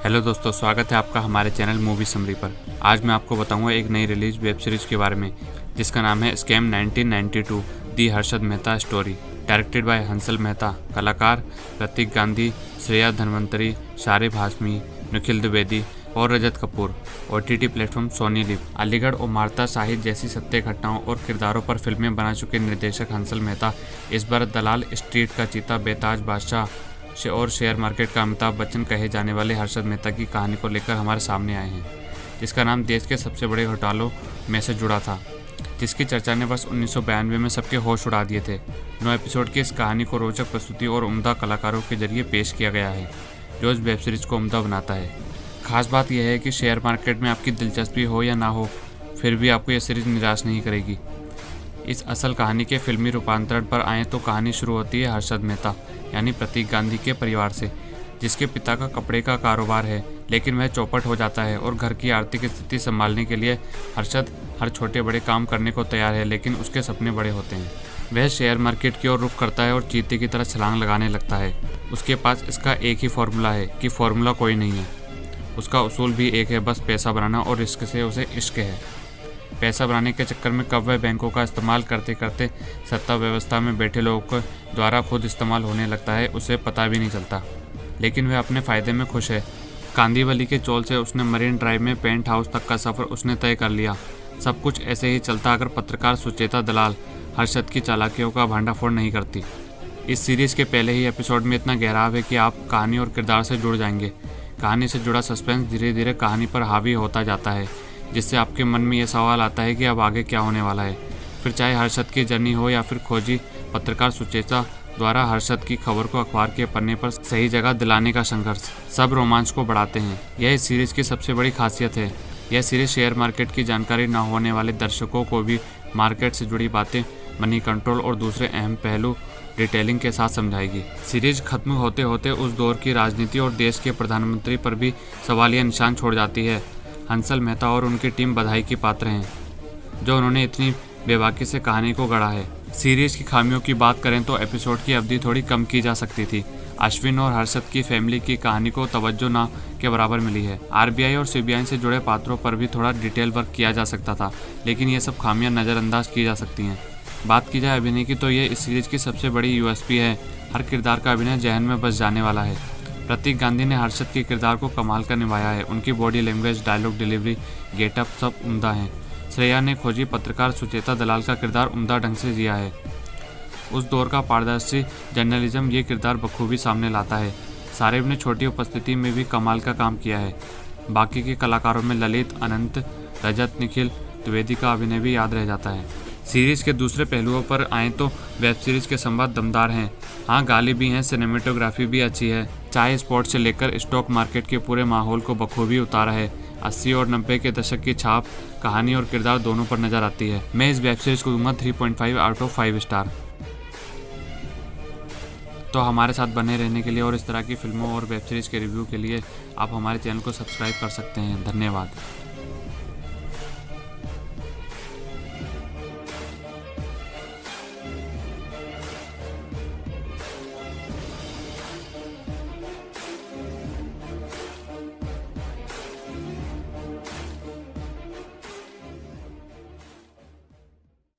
Hello दोस्तों, स्वागत है आपका हमारे चैनल मूवी समरी पर। आज मैं आपको बताऊंगा एक नई रिलीज वेब सीरीज के बारे में जिसका नाम है scam 1992 the Harshad Mehta story. Directed by Hansal Mehta. कलाकार प्रतीक गांधी, श्रेया धनवंतरी, शारिब हाशमी, निखिल द्विवेदी और Rajat Kapoor. OTT platform Sony LIV. Aligarh और मार्ता शाहिद जैसी सत्य घटनाओं और किरदारों पर फिल्में बना चुके निर्देशक हंसल मेहता इस बार दलाल, स्ट्रीट का चीता, बेताज बादशाह और शेयर मार्केट का अमिताभ बच्चन कहे जाने वाले हर्षद मेहता की कहानी को लेकर हमारे सामने आए हैं, जिसका नाम देश के सबसे बड़े घोटालों में से जुड़ा था, जिसकी चर्चा ने वर्ष 1992 में सबके होश उड़ा दिए थे। 9 एपिसोड की इस कहानी को रोचक प्रस्तुति और उम्दा कलाकारों के जरिए पेश किया गया है, जो इस वेब सीरीज को उम्दा बनाता है। खास बात यह है कि शेयर मार्केट में आपकी दिलचस्पी हो या ना हो, फिर भी आपको यह सीरीज निराश नहीं करेगी। इस असल कहानी के फिल्मी रूपांतरण पर आएँ तो कहानी शुरू होती है हर्षद मेहता यानी प्रतीक गांधी के परिवार से, जिसके पिता का कपड़े का कारोबार है, लेकिन वह चौपट हो जाता है और घर की आर्थिक स्थिति संभालने के लिए हर्षद हर छोटे बड़े काम करने को तैयार है, लेकिन उसके सपने बड़े होते हैं। वह शेयर मार्केट की ओर रुख करता है और चीते की तरह छलांग लगाने लगता है। उसके पास इसका एक ही फॉर्मूला है कि फॉर्मूला कोई नहीं है। उसका उसूल भी एक है, बस पैसा बनाना, और रिस्क से उसे इश्क है। पैसा बनाने के चक्कर में कब वह बैंकों का इस्तेमाल करते करते सत्ता व्यवस्था में बैठे लोगों के द्वारा खुद इस्तेमाल होने लगता है, उसे पता भी नहीं चलता, लेकिन वह अपने फ़ायदे में खुश है। कांदीवली के चोल से उसने मरीन ड्राइव में पेंट हाउस तक का सफ़र उसने तय कर लिया। सब कुछ ऐसे ही चलता अगर पत्रकार सुचेता दलाल हर्षद की चालाकियों का भंडाफोड़ नहीं करती। इस सीरीज़ के पहले ही एपिसोड में इतना गहराव है कि आप कहानी और किरदार से जुड़ जाएंगे। कहानी से जुड़ा सस्पेंस धीरे धीरे कहानी पर हावी होता जाता है, जिससे आपके मन में यह सवाल आता है कि अब आगे क्या होने वाला है। फिर चाहे हर्षद की जर्नी हो या फिर खोजी पत्रकार सुचेता द्वारा हर्षद की खबर को अखबार के पन्ने पर सही जगह दिलाने का संघर्ष, सब रोमांच को बढ़ाते हैं। यह इस सीरीज़ की सबसे बड़ी खासियत है। यह सीरीज़ शेयर मार्केट की जानकारी न होने वाले दर्शकों को भी मार्केट से जुड़ी बातें, मनी कंट्रोल और दूसरे अहम पहलू डिटेलिंग के साथ समझाएगी। सीरीज खत्म होते होते उस दौर की राजनीति और देश के प्रधानमंत्री पर भी सवालिया निशान छोड़ जाती है। हंसल मेहता और उनकी टीम बधाई की पात्र हैं, जो उन्होंने इतनी बेबाकी से कहानी को गढ़ा है। सीरीज की खामियों की बात करें तो एपिसोड की अवधि थोड़ी कम की जा सकती थी। अश्विन और हर्षद की फैमिली की कहानी को तवज्जो ना के बराबर मिली है। RBI और CBI से जुड़े पात्रों पर भी थोड़ा डिटेल वर्क किया जा सकता था, लेकिन ये सब खामियां नज़रअंदाज की जा सकती हैं। बात की जाए अभिनय की तो ये इस सीरीज की सबसे बड़ी USP है। हर किरदार का अभिनय जहन में बस जाने वाला है। प्रतीक गांधी ने हर्षद के किरदार को कमाल का निभाया है। उनकी body language, dialogue delivery, getup सब उम्दा हैं। श्रेया ने खोजी पत्रकार सुचेता दलाल का किरदार उम्दा ढंग से जिया है। उस दौर का पारदर्शी जर्नलिज्म ये किरदार बखूबी सामने लाता है। सारिब ने छोटी उपस्थिति में भी कमाल का काम किया है। बाकी के कलाकारों में ललित, अनंत, रजत, निखिल द्विवेदी का अभिनय भी याद रह जाता है। सीरीज़ के दूसरे पहलुओं पर आएँ तो वेब सीरीज़ के संवाद दमदार हैं। हाँ, गाली भी हैं, सिनेमेटोग्राफी भी अच्छी है। चाहे स्पोर्ट्स से लेकर स्टॉक मार्केट के पूरे माहौल को बखूबी उतारा है। 80 और 90 के दशक की छाप कहानी और किरदार दोनों पर नजर आती है। मैं इस वेब सीरीज़ को दूंगा 3.5 आउट ऑफ 5 स्टार। तो हमारे साथ बने रहने के लिए और इस तरह की फिल्मों और वेब सीरीज़ के रिव्यू के लिए आप हमारे चैनल को सब्सक्राइब कर सकते हैं। धन्यवाद।